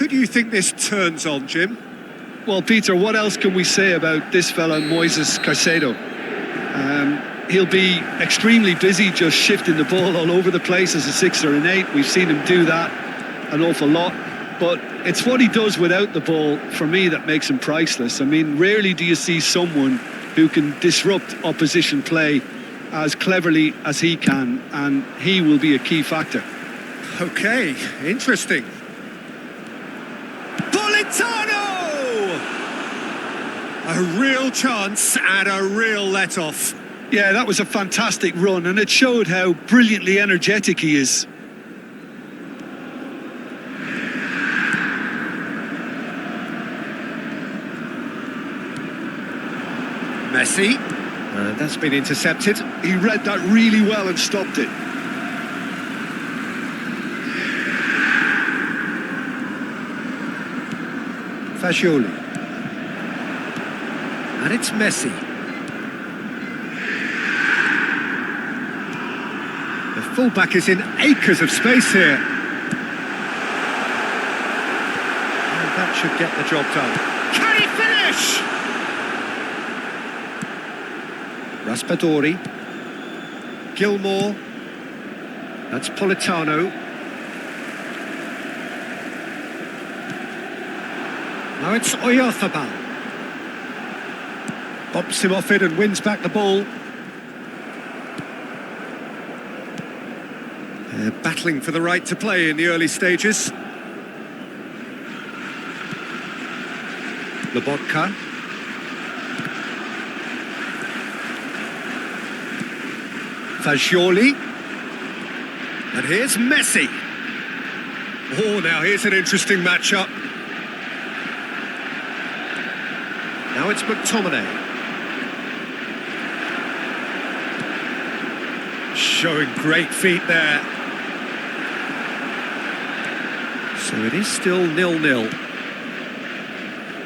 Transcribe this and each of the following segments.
Who do you think this turns on, Jim? Well, Peter, what else can we say about this fella, Moises Caicedo? He'll be extremely busy just shifting the ball all over the place as a 6 or an 8. We've seen him do that an awful lot. But it's what he does without the ball, for me, that makes him priceless. I mean, rarely do you see someone who can disrupt opposition play as cleverly as he can, and he will be a key factor. Okay, interesting. Politano! A real chance and a real let-off. Yeah, that was a fantastic run, and it showed how brilliantly energetic he is. Messi. That's been intercepted. He read that really well and stopped it. Fagioli. And it's Messi. The fullback is in acres of space here. And that should get the job done. Can he finish? Raspadori. Gilmour. That's Politano. Now it's Oyarzabal. Bumps him off it and wins back the ball. They're battling for the right to play in the early stages. Lobotka. Fagioli. And here's Messi. Oh, now here's an interesting matchup. Now it's McTominay. Showing great feet there. So it is still 0-0.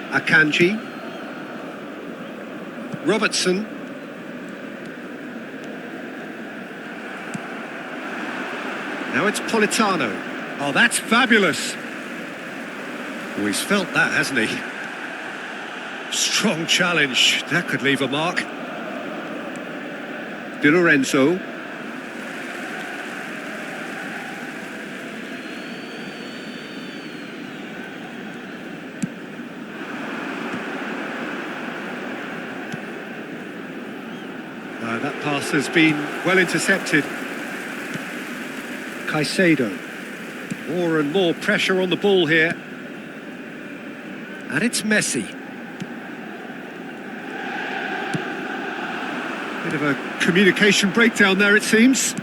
Akanji. Robertson. Now it's Politano. Oh, that's fabulous. Oh, he's felt that, hasn't he? Strong challenge. That could leave a mark. Di Lorenzo. That pass has been well intercepted. Caicedo. More and more pressure on the ball here. And it's Messi. Bit of a communication breakdown there, it seems.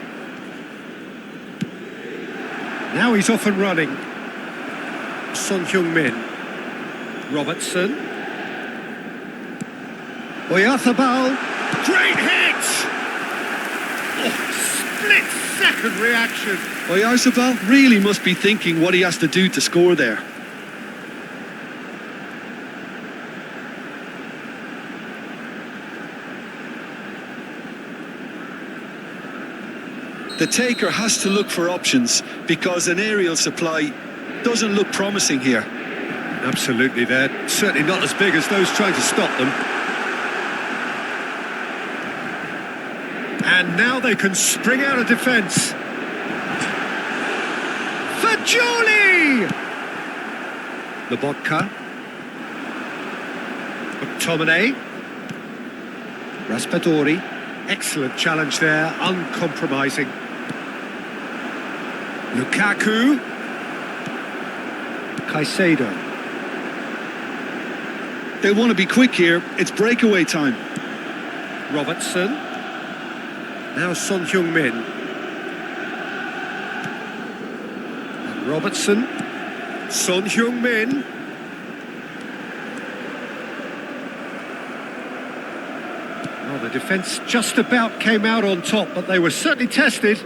Now he's off and running. Son Heung-min. Robertson. Oyarzabal. Great hit! Oh, split-second reaction. Oyarzabal really must be thinking what he has to do to score there. The taker has to look for options because an aerial supply doesn't look promising here. Absolutely, they're certainly not as big as those trying to stop them. And now they can spring out of defence. Fagioli! Lobotka. McTominay. Raspadori. Excellent challenge there, uncompromising. Lukaku. Caicedo. They want to be quick here. It's breakaway time. Robertson. Now Son Heung-min. And Robertson. Son Heung-min. Well, the defence just about came out on top, but they were certainly tested.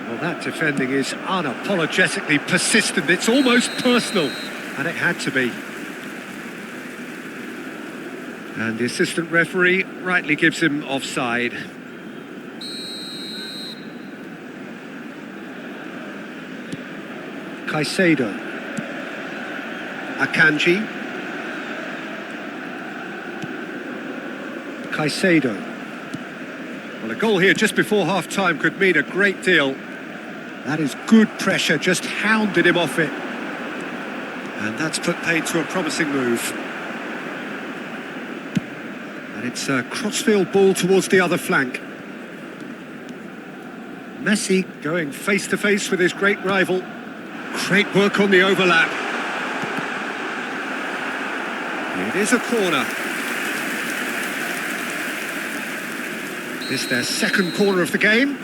Well, that defending is unapologetically persistent. It's almost personal, and it had to be. And the assistant referee rightly gives him offside. Caicedo. Akanji. Caicedo. Well, a goal here just before half-time could mean a great deal. That is good pressure, just hounded him off it. And that's put paid to a promising move. And it's a crossfield ball towards the other flank. Messi going face-to-face with his great rival. Great work on the overlap. It is a corner. It's their second corner of the game.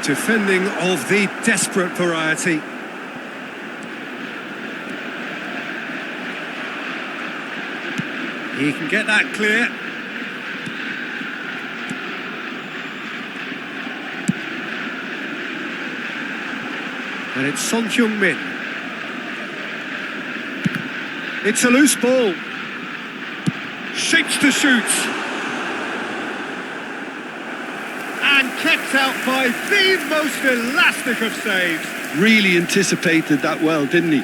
Defending of the desperate variety. He can get that clear. And it's Son Heung-min. It's a loose ball. Shapes to shoot. And kept out by the most elastic of saves. Really anticipated that well, didn't he?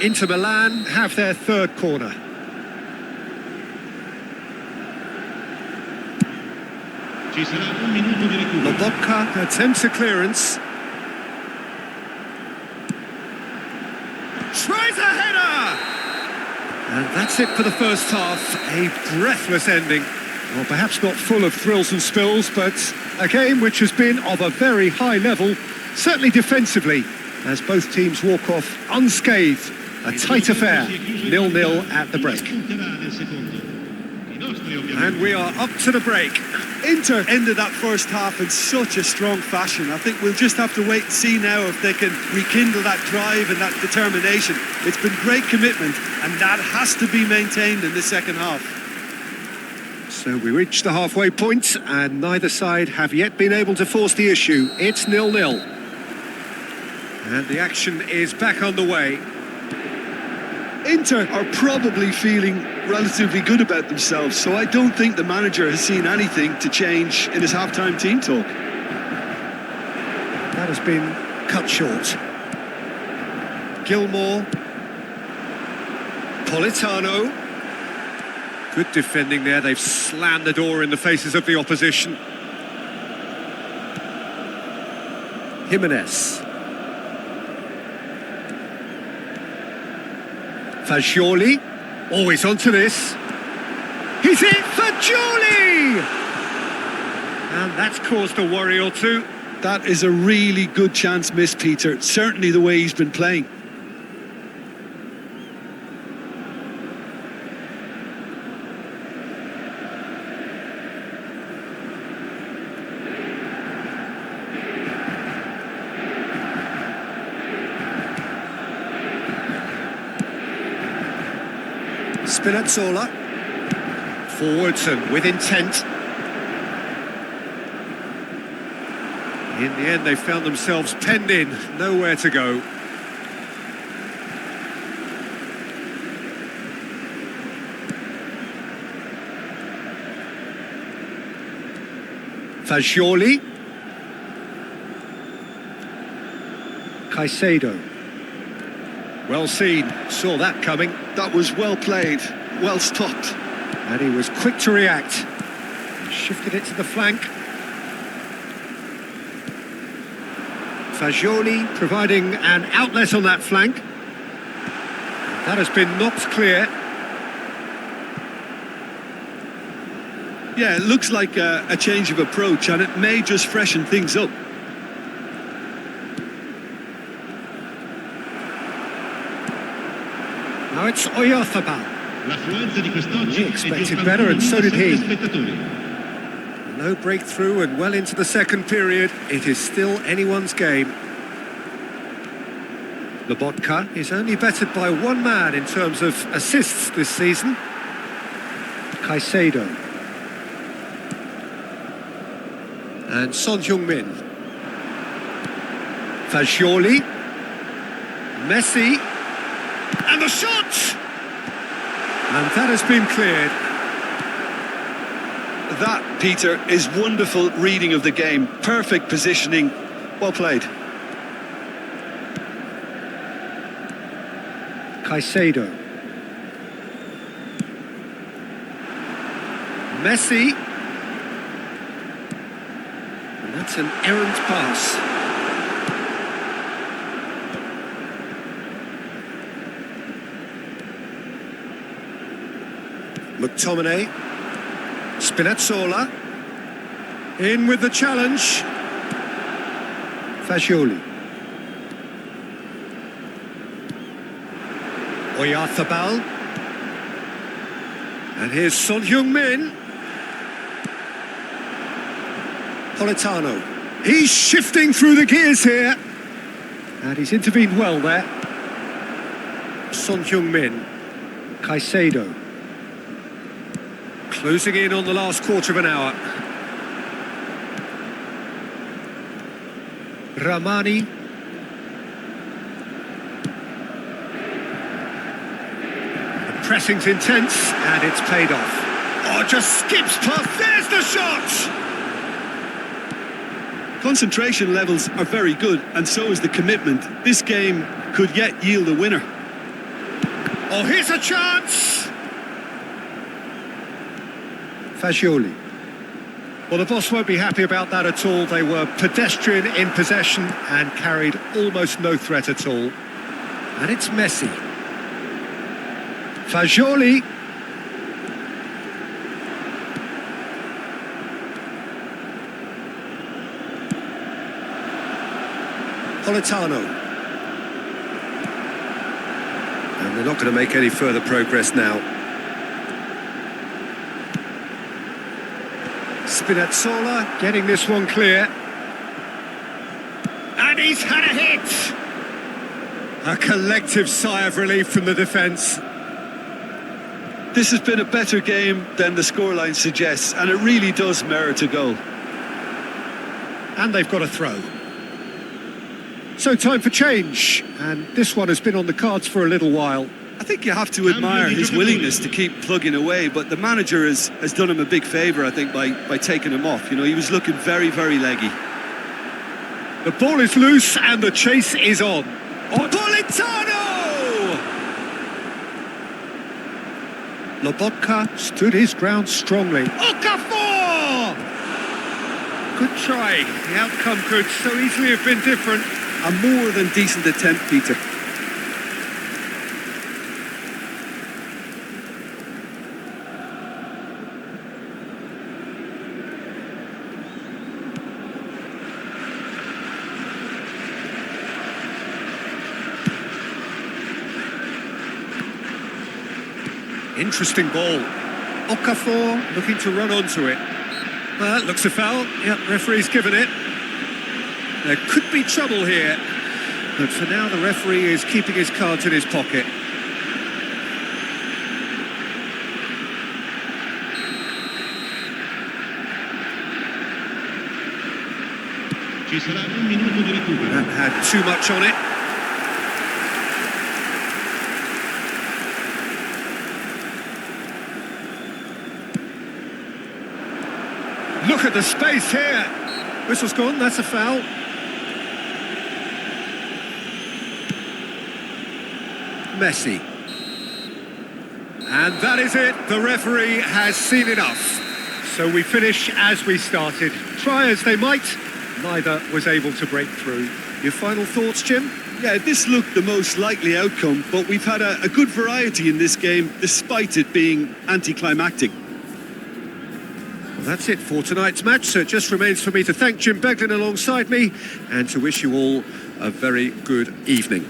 Inter Milan have their third corner. Lobotka attempts a clearance. Tries a header! And that's it for the first half. A breathless ending. Well, perhaps not full of thrills and spills, but a game which has been of a very high level, certainly defensively, as both teams walk off unscathed. A tight affair, 0-0 at the break. And we are up to the break. Inter ended that first half in such a strong fashion. I think we'll just have to wait and see now if they can rekindle that drive and that determination. It's been great commitment, and that has to be maintained in the second half. So we reach the halfway point, and neither side have yet been able to force the issue. It's 0-0. And the action is back underway. Inter are probably feeling relatively good about themselves, so I don't think the manager has seen anything to change in his half-time team talk. That has been cut short. Gilmour. Politano. Good defending there. They've slammed the door in the faces of the opposition. Jimenez. Fagioli, always onto this. He's in Fagioli! And that's caused a worry or two. That is a really good chance missed, Peter. Certainly the way he's been playing. Spinazzola. Forwards and with intent. In the end, they found themselves penned in, nowhere to go. Fagioli. Caicedo. Well seen, saw that coming. That was well played, well stopped. And he was quick to react. He shifted it to the flank. Fagioli providing an outlet on that flank. That has been knocked clear. Yeah, it looks like a change of approach, and it may just freshen things up. Now it's Oyarzabal. He expected better, and so did he. No breakthrough, and well into the second period, it is still anyone's game. Lobotka is only bettered by one man in terms of assists this season. Caicedo. And Son Heung-min. Fagioli. Messi. And the shot! And that has been cleared. That, Peter, is wonderful reading of the game. Perfect positioning. Well played. Caicedo. Messi. And that's an errant pass. McTominay. Spinazzola. In with the challenge. Fagioli. Oyarzabal. And here's Son Heung-min. Politano. He's shifting through the gears here. And he's intervened well there. Son Heung-min. Caicedo. Closing in on the last quarter of an hour. Ramani. The pressing's intense and it's paid off. Oh, just skips past. There's the shot! Concentration levels are very good, and so is the commitment. This game could yet yield a winner. Oh, here's a chance! Fagioli. Well, the boss won't be happy about that at all. They were pedestrian in possession and carried almost no threat at all. And it's Messi. Fagioli. Politano. And they're not going to make any further progress now. Spinazzola getting this one clear. And he's had a hit! A collective sigh of relief from the defence. This has been a better game than the scoreline suggests, and it really does merit a goal. And they've got a throw. So time for change, and this one has been on the cards for a little while. I think you have to admire his willingness to keep plugging away, but the manager has done him a big favour, I think, by taking him off. You know, he was looking very, very leggy. The ball is loose and the chase is on. Oh, Politano! Lobotka stood his ground strongly. Okafor! Good try. The outcome could so easily have been different. A more than decent attempt, Peter. Interesting ball. Okafor looking to run onto it. That looks a foul. Yep, referee's given it. There could be trouble here, but for now the referee is keeping his cards in his pocket. That had too much on it. Look at the space here. Whistle's gone, that's a foul. Messi. And that is it. The referee has seen enough. So we finish as we started. Try as they might, neither was able to break through. Your final thoughts, Jim? Yeah, this looked the most likely outcome, but we've had a good variety in this game, despite it being anticlimactic. Well, that's it for tonight's match, so it just remains for me to thank Jim Beglin alongside me and to wish you all a very good evening.